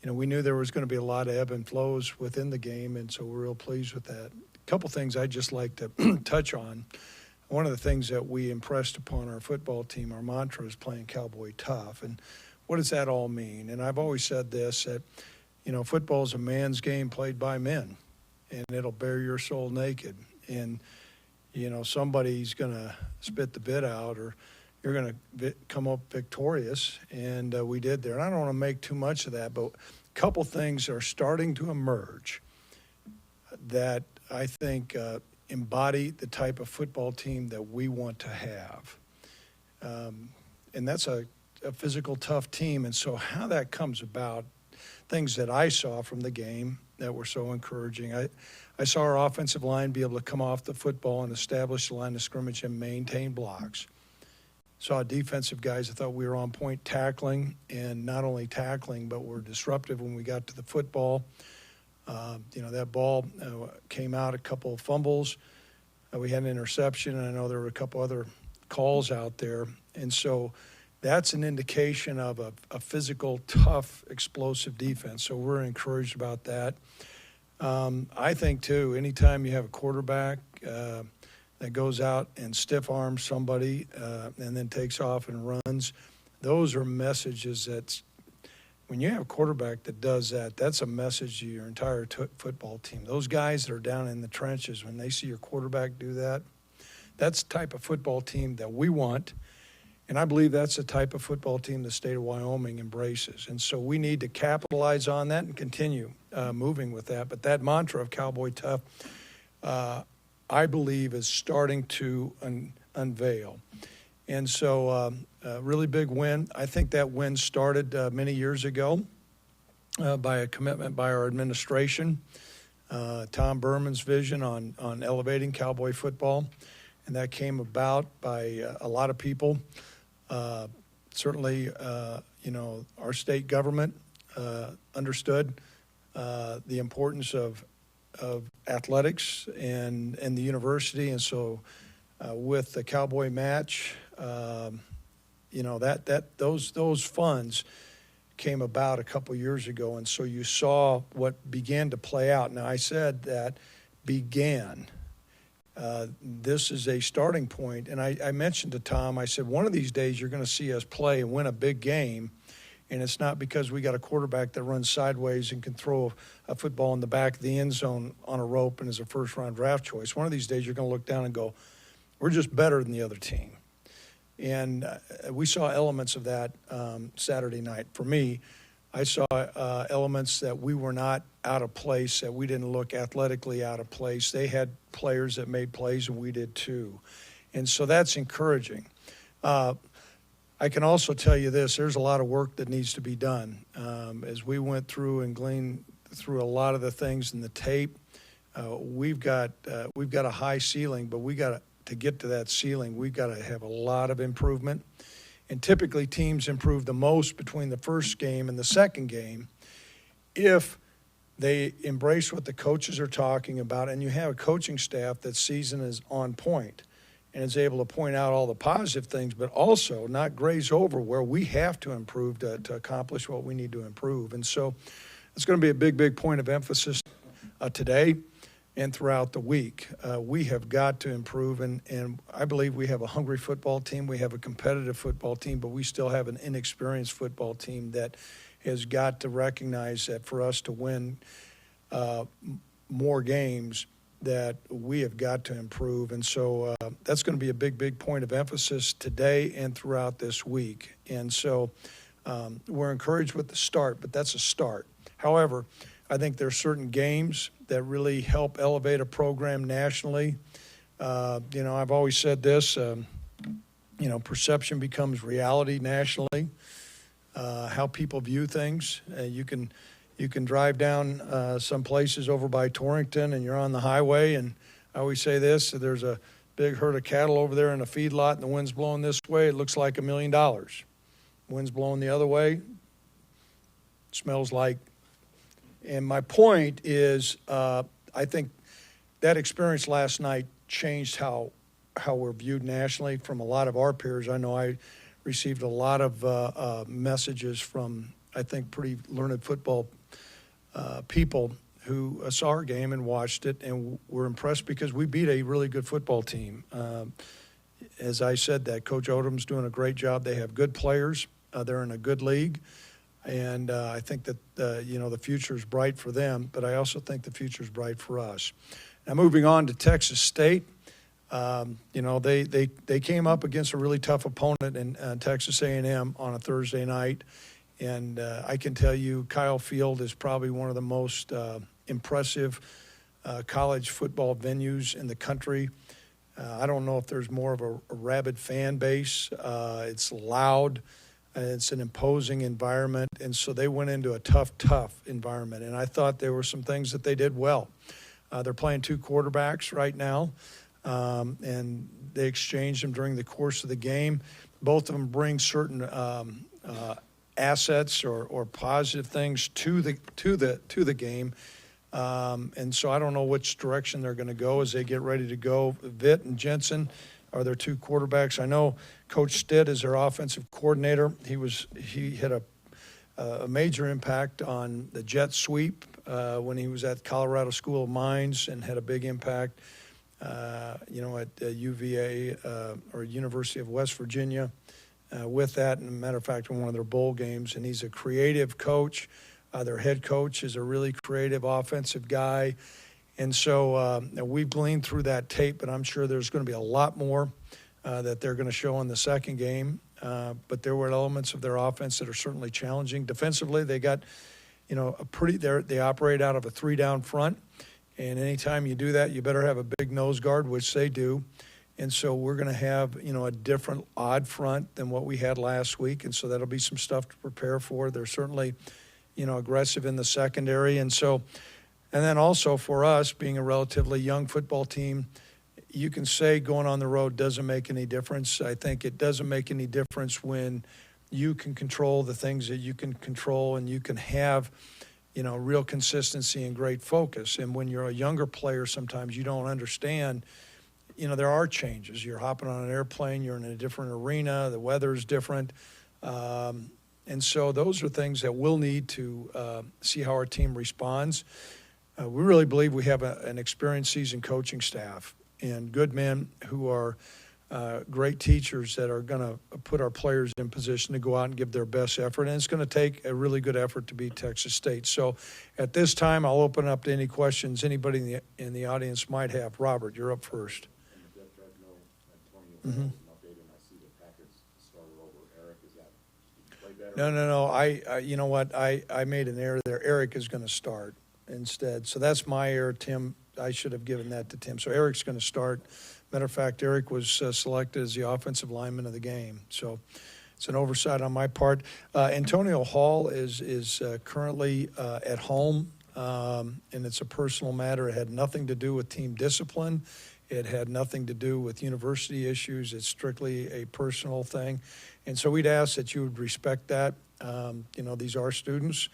we knew there was going to be a lot of ebb and flows within the game, and so we're real pleased with that. A couple things I'd just like to touch on. One of the things that we impressed upon our football team, our mantra is playing Cowboy tough. And what does that all mean? And I've always said this, that, football is a man's game played by men, and it'll bear your soul naked. And, somebody's going to spit the bit out, or you're going to come up victorious, and we did there. And I don't want to make too much of that, but a couple things are starting to emerge that I think embody the type of football team that we want to have. And that's a physical, tough team. And so how that comes about, things that I saw from the game that were so encouraging. I saw our offensive line be able to come off the football and establish the line of scrimmage and maintain blocks. Saw defensive guys that thought we were on point tackling, and not only tackling, but were disruptive when we got to the football. That ball came out, a couple of fumbles. We had an interception, and I know there were a couple other calls out there. And so that's an indication of a physical, tough, explosive defense. So we're encouraged about that. I think, too, anytime you have a quarterback that goes out and stiff arms somebody and then takes off and runs, those are messages that's, when you have a quarterback that does that, that's a message to your entire football team. Those guys that are down in the trenches, when they see your quarterback do that, that's the type of football team that we want. And I believe that's the type of football team the state of Wyoming embraces. And so we need to capitalize on that and continue moving with that. But that mantra of Cowboy Tough, I believe, is starting to unveil. And so a really big win. I think that win started many years ago by a commitment by our administration, Tom Berman's vision on elevating Cowboy football. And that came about by a lot of people. Certainly, our state government understood the importance of athletics and the university. And so with the Cowboy match, those funds came about a couple years ago. And so you saw what began to play out. Now, I said that began. This is a starting point. And I mentioned to Tom, I said, one of these days you're going to see us play and win a big game. And it's not because we got a quarterback that runs sideways and can throw a football in the back of the end zone on a rope and is a first-round draft choice. One of these days you're going to look down and go, we're just better than the other team. And we saw elements of that Saturday night. For me, I saw elements that we were not out of place, that we didn't look athletically out of place. They had players that made plays, and we did too. And so that's encouraging. I can also tell you this, there's a lot of work that needs to be done. As we went through and gleaned through a lot of the things in the tape, we've got a high ceiling, but to get to that ceiling, we've got to have a lot of improvement. And typically teams improve the most between the first game and the second game if they embrace what the coaches are talking about, and you have a coaching staff that season is on point and is able to point out all the positive things, but also not graze over where we have to improve to accomplish what we need to improve. And so it's going to be a big, big point of emphasis today and throughout the week. We have got to improve, and I believe we have a hungry football team. We have a competitive football team, but we still have an inexperienced football team that has got to recognize that for us to win more games, that we have got to improve. And so that's going to be a big, big point of emphasis today and throughout this week. And so we're encouraged with the start, but that's a start. However, I think there are certain games that really help elevate a program nationally. I've always said this, perception becomes reality nationally. How people view things. You can drive down some places over by Torrington and you're on the highway, and I always say this, there's a big herd of cattle over there in a feedlot and the wind's blowing this way, it looks like $1 million. Wind's blowing the other way, smells like. And my point is, I think that experience last night changed how we're viewed nationally from a lot of our peers. I know I received a lot of messages from I think, pretty learned football people who saw our game and watched it and were impressed because we beat a really good football team. As I said, that Coach Odom's doing a great job. They have good players. They're in a good league. And I think that, the future is bright for them, but I also think the future is bright for us. Now, moving on to Texas State, they came up against a really tough opponent in Texas A&M on a Thursday night. And I can tell you Kyle Field is probably one of the most impressive college football venues in the country. I don't know if there's more of a rabid fan base. It's loud. It's an imposing environment, and so they went into a tough environment. And I thought there were some things that they did well. They're playing two quarterbacks right now, and they exchanged them during the course of the game. Both of them bring certain assets or positive things to the game. And so I don't know which direction they're going to go as they get ready to go. Vitt and Jensen are their two quarterbacks. I know Coach Stitt is their offensive coordinator. He had a major impact on the jet sweep when he was at Colorado School of Mines and had a big impact, at UVA or University of West Virginia with that. And a matter of fact, in one of their bowl games. And he's a creative coach. Their head coach is a really creative offensive guy. And so we've gleaned through that tape, but I'm sure there's going to be a lot more that they're going to show in the second game. But there were elements of their offense that are certainly challenging. Defensively, they got, they operate out of a 3-down front. And anytime you do that, you better have a big nose guard, which they do. And so we're going to have, a different odd front than what we had last week. And so that'll be some stuff to prepare for. They're certainly, aggressive in the secondary. And then also for us, being a relatively young football team, you can say going on the road doesn't make any difference. I think it doesn't make any difference when you can control the things that you can control and you can have, real consistency and great focus. And when you're a younger player, sometimes you don't understand, there are changes. You're hopping on an airplane, you're in a different arena, the weather's different. And so those are things that we'll need to see how our team responds. We really believe we have an experienced seasoned coaching staff and good men who are great teachers that are going to put our players in position to go out and give their best effort. And it's going to take a really good effort to beat Texas State. So at this time, I'll open up to any questions anybody in the audience might have. Robert, you're up first. Mm-hmm. No. I you know what? I made an error there. Eric is going to start instead. So that's my error, Tim. I should have given that to Tim. So Eric's going to start. Matter of fact, Eric was selected as the offensive lineman of the game. So it's an oversight on my part. Antonio Hall is currently at home, and it's a personal matter. It had nothing to do with team discipline. It had nothing to do with university issues. It's strictly a personal thing. And so we'd ask that you would respect that. These are students.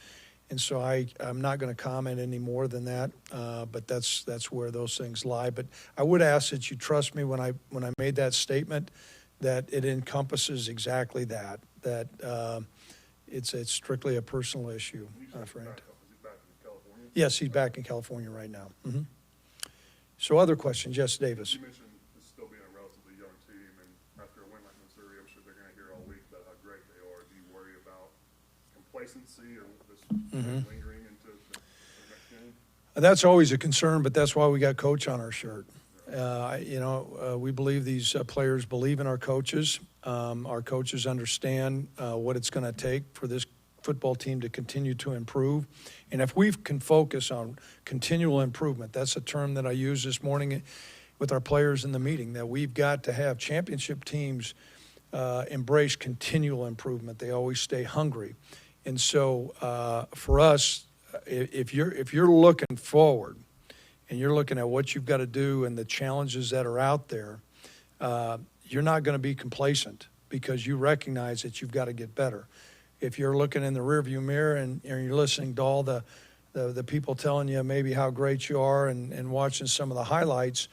And so I'm not going to comment any more than that, but that's where those things lie. But I would ask that you trust me when I made that statement, that it encompasses exactly that it's strictly a personal issue, friend. Is he back in California? Yes, he's back in California right now. Mm-hmm. So other questions? Yes, Davis. You mentioned this still being a relatively young team, and after a win like Missouri, I'm sure they're going to hear all week about how great they are. Do you worry about complacency or this lingering into the next game? That's always a concern, but that's why we got coach on our shirt. We believe these players believe in our coaches. Our coaches understand what it's going to take for this football team to continue to improve. And if we can focus on continual improvement, that's a term that I used this morning with our players in the meeting, that we've got to have championship teams embrace continual improvement. They always stay hungry. And so for us, if you're looking forward and you're looking at what you've got to do and the challenges that are out there, you're not going to be complacent because you recognize that you've got to get better. If you're looking in the rearview mirror and you're listening to all the people telling you maybe how great you are and watching some of the highlights,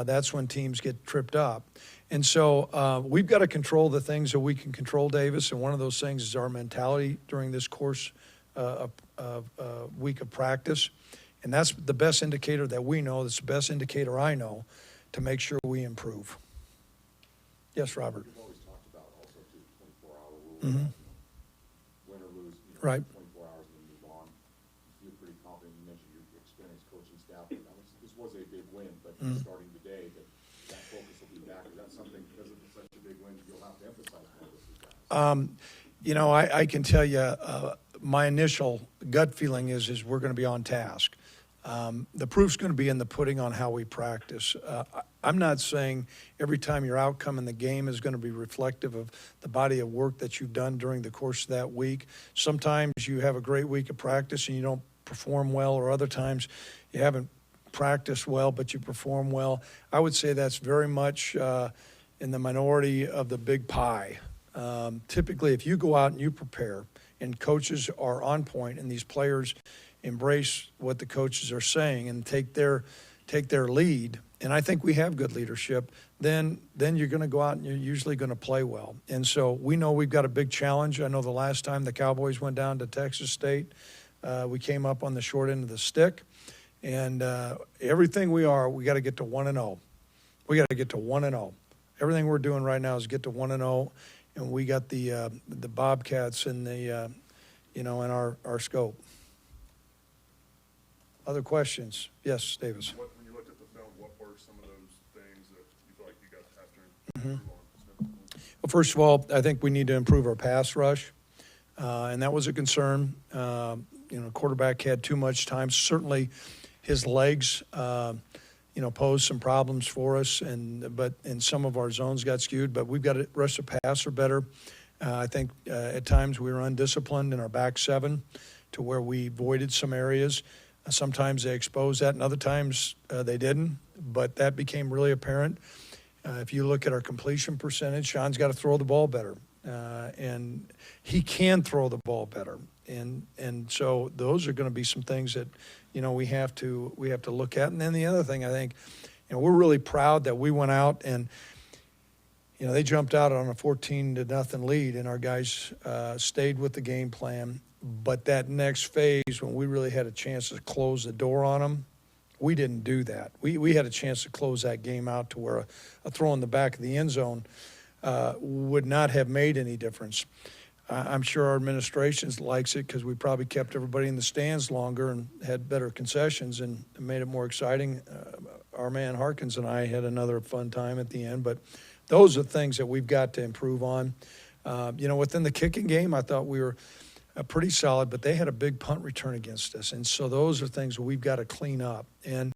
that's when teams get tripped up. And so we've got to control the things that we can control, Davis, and one of those things is our mentality during this course of week of practice. And that's the best indicator that we know, that's the best indicator I know, to make sure we improve. Yes, Robert. You've always talked about also too, 24-hour rule. Mhm. Win or lose, Right. 24 hours and then move on. You feel pretty confident. You mentioned your experienced coaching staff. But this was a big win, but starting today, that focus will be back. Is that something, because it's such a big win, you'll have to emphasize more this week? I can tell you, my initial gut feeling is we're going to be on task. The proof's going to be in the pudding on how we practice. I'm not saying every time your outcome in the game is going to be reflective of the body of work that you've done during the course of that week. Sometimes you have a great week of practice and you don't perform well, or other times you haven't practiced well but you perform well. I would say that's very much in the minority of the big pie. Typically, if you go out and you prepare and coaches are on point and these players embrace what the coaches are saying and take their lead, and I think we have good leadership, then you're going to go out and you're usually going to play well. And so we know we've got a big challenge. I know the last time the Cowboys went down to Texas State, we came up on the short end of the stick. And everything we got to get to 1-0. We got to get to 1-0. Everything we're doing right now is get to 1-0, and we got the Bobcats in the in our scope. Other questions? Yes, Davis. When you looked at the film, what were some of those things that you feel like you guys have to improve on? Well, first of all, I think we need to improve our pass rush, and that was a concern. Quarterback had too much time. Certainly, his legs, posed some problems for us, but some of our zones got skewed. But we've got to rush the passer better. I think at times we were undisciplined in our back seven, to where we voided some areas. Sometimes they exposed that, and other times they didn't. But that became really apparent. If you look at our completion percentage, Sean's got to throw the ball better, and he can throw the ball better. And so those are going to be some things that we have to look at. And then the other thing, I think, we're really proud that we went out and they jumped out on a 14-0 lead, and our guys stayed with the game plan. But that next phase, when we really had a chance to close the door on them, we didn't do that. We had a chance to close that game out to where a throw in the back of the end zone would not have made any difference. I'm sure our administration likes it because we probably kept everybody in the stands longer and had better concessions and made it more exciting. Our man Harkins and I had another fun time at the end. But those are things that we've got to improve on. Within the kicking game, I thought we were pretty solid, but they had a big punt return against us. And so those are things that we've got to clean up. And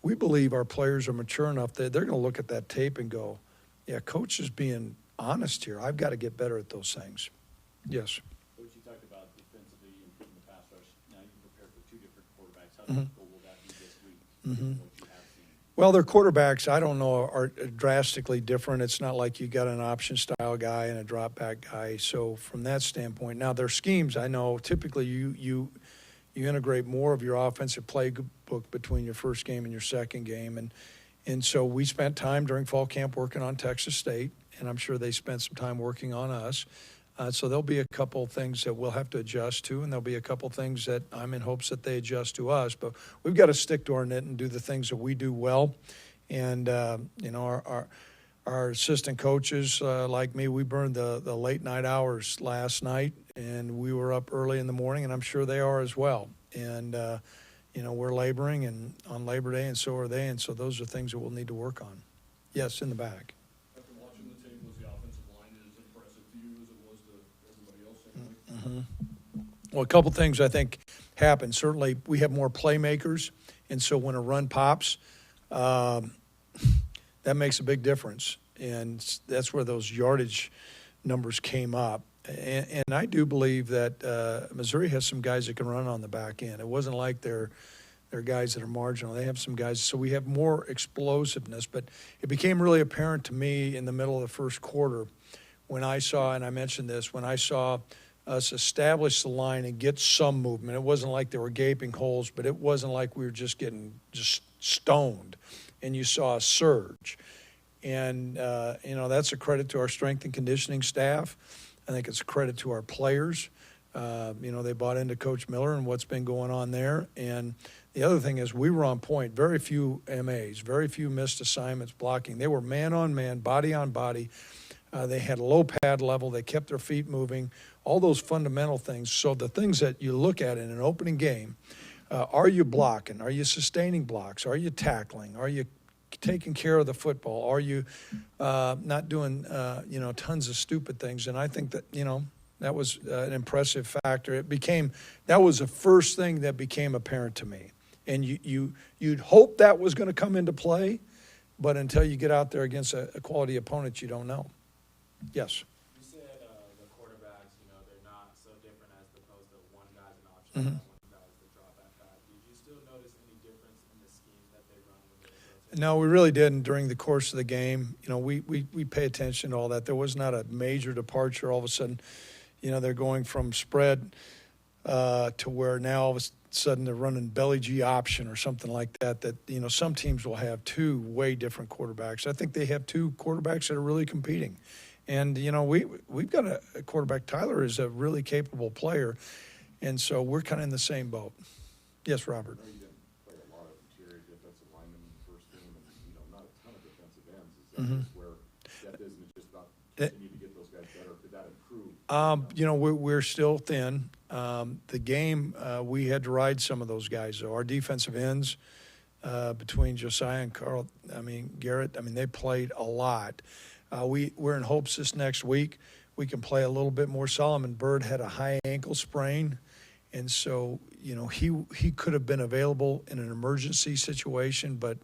we believe our players are mature enough that they're going to look at that tape and go, yeah, coach is being honest here. I've got to get better at those things. Yes. Coach, you talked about defensively improving the pass rush. Now you prepare for two different quarterbacks. How difficult will that be this week? What you have seen? Well, their quarterbacks, I don't know, are drastically different. It's not like you got an option style guy and a drop back guy. So from that standpoint, now their schemes, I know typically you integrate more of your offensive playbook between your first game and your second game. And so we spent time during fall camp working on Texas State, and I'm sure they spent some time working on us. So there'll be a couple things that we'll have to adjust to, and there'll be a couple things that I'm in hopes that they adjust to us. But we've got to stick to our knit and do the things that we do well. And, our assistant coaches, like me, we burned the late night hours last night, and we were up early in the morning, and I'm sure they are as well. And, we're laboring and on Labor Day, and so are they. And so those are things that we'll need to work on. Yes, in the back. After watching the tape, was the offensive line as impressive to you as it was to everybody else? Well, a couple things I think happen. Certainly, we have more playmakers, and so when a run pops, that makes a big difference. And that's where those yardage numbers came up. And I do believe that Missouri has some guys that can run on the back end. It wasn't like they're guys that are marginal. They have some guys. So we have more explosiveness. But it became really apparent to me in the middle of the first quarter when I saw, and I mentioned this, when I saw us establish the line and get some movement. It wasn't like there were gaping holes, but it wasn't like we were just getting stoned and you saw a surge. And, that's a credit to our strength and conditioning staff. I think it's a credit to our players. They bought into Coach Miller and what's been going on there. And the other thing is we were on point. Very few MAs, very few missed assignments blocking. They were man on man, body on body. They had a low pad level. They kept their feet moving, all those fundamental things. So the things that you look at in an opening game, are you blocking? Are you sustaining blocks? Are you tackling? Are you taking care of the football? Are you not doing, tons of stupid things? And I think that, that was an impressive factor. That was the first thing that became apparent to me. And you'd hope that was going to come into play, but until you get out there against a quality opponent, you don't know. Yes. You said the quarterbacks, they're not so different as opposed to one guy's an option, one guy's the drop back guy. Did you still notice any difference in the schemes that they run when they rotate? No, we really didn't during the course of the game. We pay attention to all that. There was not a major departure. All of a sudden, they're going from spread to where now all of a sudden they're running belly G option or something like that. Some teams will have two way different quarterbacks. I think they have two quarterbacks that are really competing. And, we've got a quarterback. Tyler is a really capable player. And so we're kind of in the same boat. Yes, Robert. I know you didn't play a lot of interior defensive linemen in the first game and, not a ton of defensive ends. Is that just where depth isn't just about continue to get those guys better? Could that improve? We're still thin. The game, we had to ride some of those guys, though. Our defensive ends, between Josiah and Garrett, they played a lot. We're in hopes this next week we can play a little bit more. Solomon Byrd had a high ankle sprain, and so he could have been available in an emergency situation, but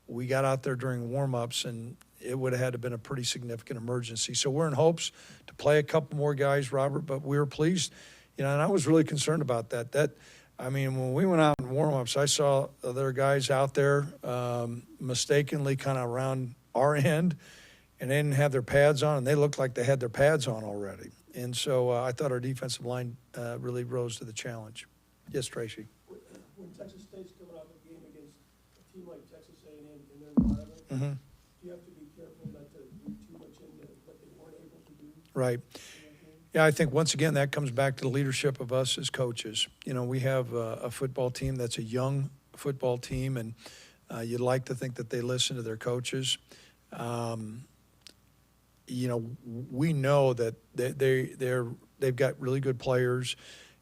we got out there during warm-ups, and it would have had to have been a pretty significant emergency. So we're in hopes to play a couple more guys, Robert, but we were pleased, and I was really concerned about that. When we went out in warm-ups, I saw other guys out there mistakenly kind of around our end, and they didn't have their pads on, and they looked like they had their pads on already. And so I thought our defensive line really rose to the challenge. Yes, Tracy. When Texas State's coming out of a game against a team like Texas A&M in their environment, do you have to be careful not to read too much into what they weren't able to do? Right. Yeah, I think once again that comes back to the leadership of us as coaches. We have a football team that's a young football team, and you'd like to think that they listen to their coaches. We know that they've got really good players,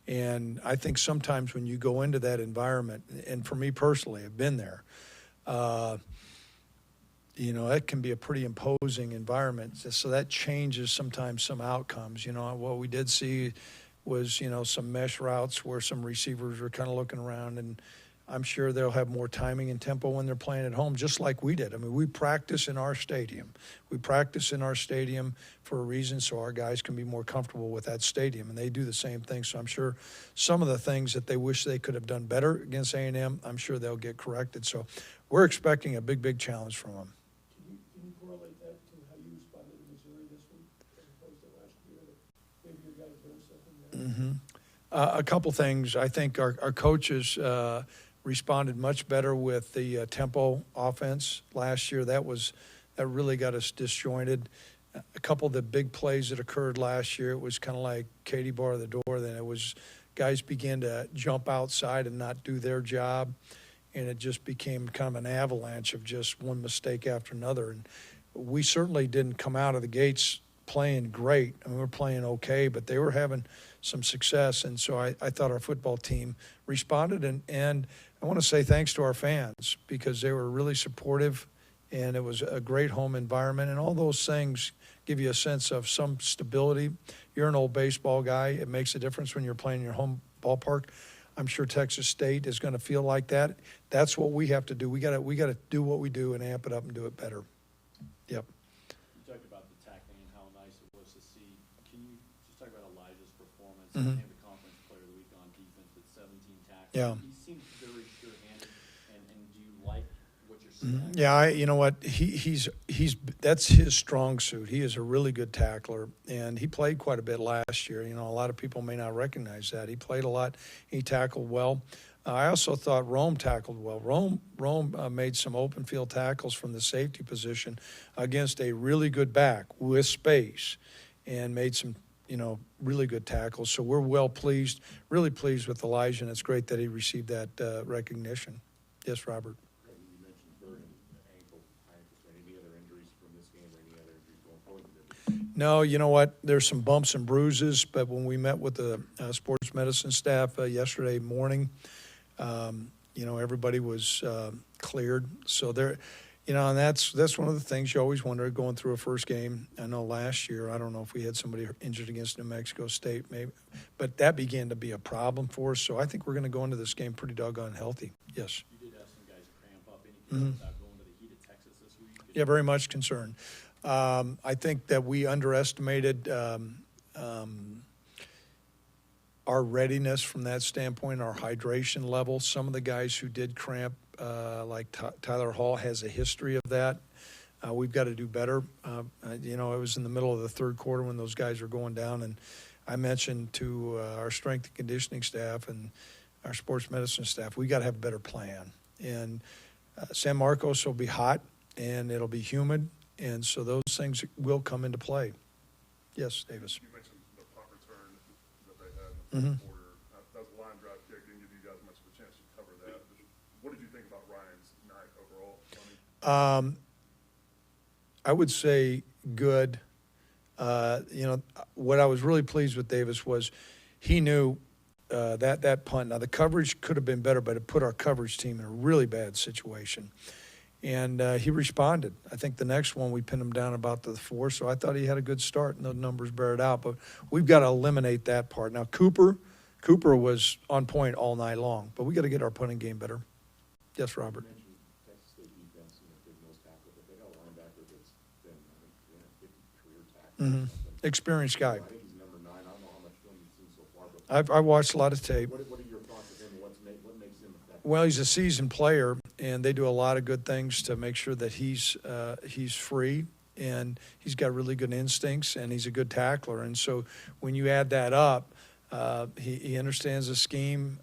and I think sometimes when you go into that environment, and for me personally, I've been there, it can be a pretty imposing environment. So that changes sometimes some outcomes. What we did see was, some mesh routes where some receivers were kind of looking around, and I'm sure they'll have more timing and tempo when they're playing at home, just like we did. We practice in our stadium. We practice in our stadium for a reason, so our guys can be more comfortable with that stadium, and they do the same thing. So I'm sure some of the things that they wish they could have done better against A&M, I'm sure they'll get corrected. So we're expecting a big, big challenge from them. Can you correlate that to how you responded in Missouri this week as opposed to last year? That maybe your guys learned something there? A couple things. I think our coaches responded much better with the tempo offense last year. That really got us disjointed. A couple of the big plays that occurred last year, it was kind of like Katie bar the door. Then it was guys began to jump outside and not do their job, and it just became kind of an avalanche of just one mistake after another. And we certainly didn't come out of the gates playing great. We were playing okay, but they were having some success, and so I thought our football team responded, and I want to say thanks to our fans because they were really supportive, and it was a great home environment, and all those things give you a sense of some stability. You're an old baseball guy. It makes a difference when you're playing in your home ballpark. I'm sure Texas State is going to feel like that. That's what we have to do. We got to do what we do and amp it up and do it better. Yep. You talked about the tackling and how nice it was to see. Can you just talk about Elijah's performance? Mhm. He became the conference player of the week on defense with 17 tackles. Yeah. He seems very sure-handed, and do you like what you're seeing? Yeah, you know what? He's that's his strong suit. He is a really good tackler, and he played quite a bit last year. A lot of people may not recognize that. He played a lot. He tackled well. I also thought Rome tackled well. Rome made some open field tackles from the safety position against a really good back with space, and made some, really good tackles. So we're really pleased with Elijah, and it's great that he received that recognition. Yes, Robert. You mentioned Bird and the ankle, any other injuries from this game or any other injuries going forward? No, you know what? There's some bumps and bruises, but when we met with the sports medicine staff yesterday morning, everybody was cleared. So there, and that's one of the things you always wonder going through a first game. I know last year, I don't know if we had somebody injured against New Mexico State, maybe, but that began to be a problem for us. So I think we're going to go into this game pretty doggone healthy. Yes. You did have some guys cramp up. Anything about going to the heat of Texas this week? Yeah, very much concerned. I think that we underestimated our readiness from that standpoint, our hydration level. Some of the guys who did cramp, like Tyler Hall, has a history of that. We've got to do better. It was in the middle of the third quarter when those guys were going down, and I mentioned to our strength and conditioning staff and our sports medicine staff, we got to have a better plan. And San Marcos will be hot, and it'll be humid, and so those things will come into play. Yes, Davis. You mentioned the punt return that they had in the fourth quarter. That was a line drive kick. Didn't give you guys much of a chance to cover that. What did you think about Ryan's night overall? I would say good. What I was really pleased with Davis was he knew that punt. Now, the coverage could have been better, but it put our coverage team in a really bad situation. And he responded. I think the next one we pinned him down about the 4, so I thought he had a good start, and the numbers bear it out. But we've got to eliminate that part. Now, Cooper was on point all night long, but we got to get our punting game better. Yes, Robert. You mentioned Texas State defense, big nose tackle, but they got a linebacker that's been, 50 career tackles or something. Experienced guy. I think he's number 9. I don't know how much film you've seen so far, but I watched a lot of tape. what are your thoughts of him? What makes him effective? Well, he's a seasoned player, and they do a lot of good things to make sure that he's free, and he's got really good instincts, and he's a good tackler. And so when you add that up, he understands the scheme.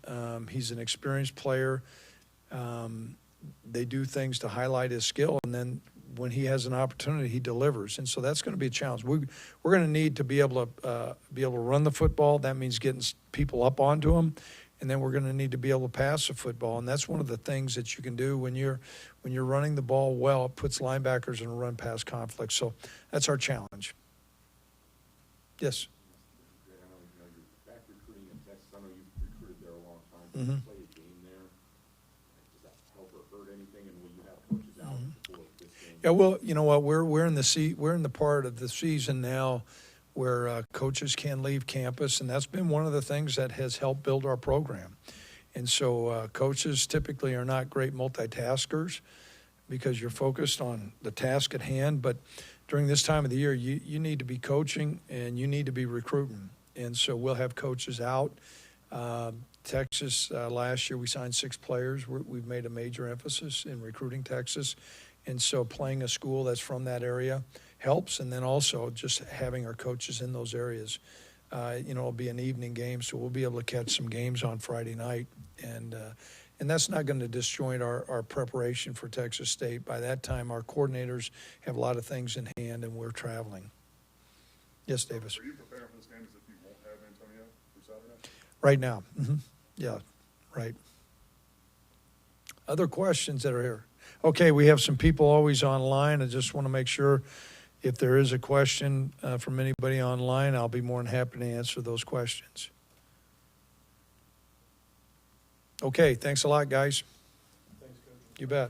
He's an experienced player. They do things to highlight his skill, and then when he has an opportunity, he delivers. And so that's going to be a challenge. We're going to need to be able to run the football. That means getting people up onto him. And then we're going to need to be able to pass the football, and that's one of the things that you can do when you're running the ball well. It puts linebackers in a run-pass conflict. So that's our challenge. Yes. I know you're back recruiting in Texas. I know you've recruited there a long time. Did you play a game there? Does that help or hurt anything? And will you have coaches out before this game? Yeah. Well, you know what? We're in the part of the season now where coaches can leave campus, and that's been one of the things that has helped build our program. And so coaches typically are not great multitaskers because you're focused on the task at hand. But during this time of the year, you need to be coaching and you need to be recruiting. And so we'll have coaches out. Texas, last year we signed 6 players. We've made a major emphasis in recruiting Texas. And so playing a school that's from that area helps, and then also just having our coaches in those areas. It'll be an evening game, so we'll be able to catch some games on Friday night, and that's not going to disjoint our preparation for Texas State. By that time, our coordinators have a lot of things in hand, and we're traveling. Yes, Davis. Are you preparing for this game as if you won't have Antonio for Saturday? Right now. Yeah, right. Other questions that are here? Okay, we have some people always online. I just want to make sure if there is a question from anybody online, I'll be more than happy to answer those questions. Okay, thanks a lot, guys. Thanks, Coach. You bet.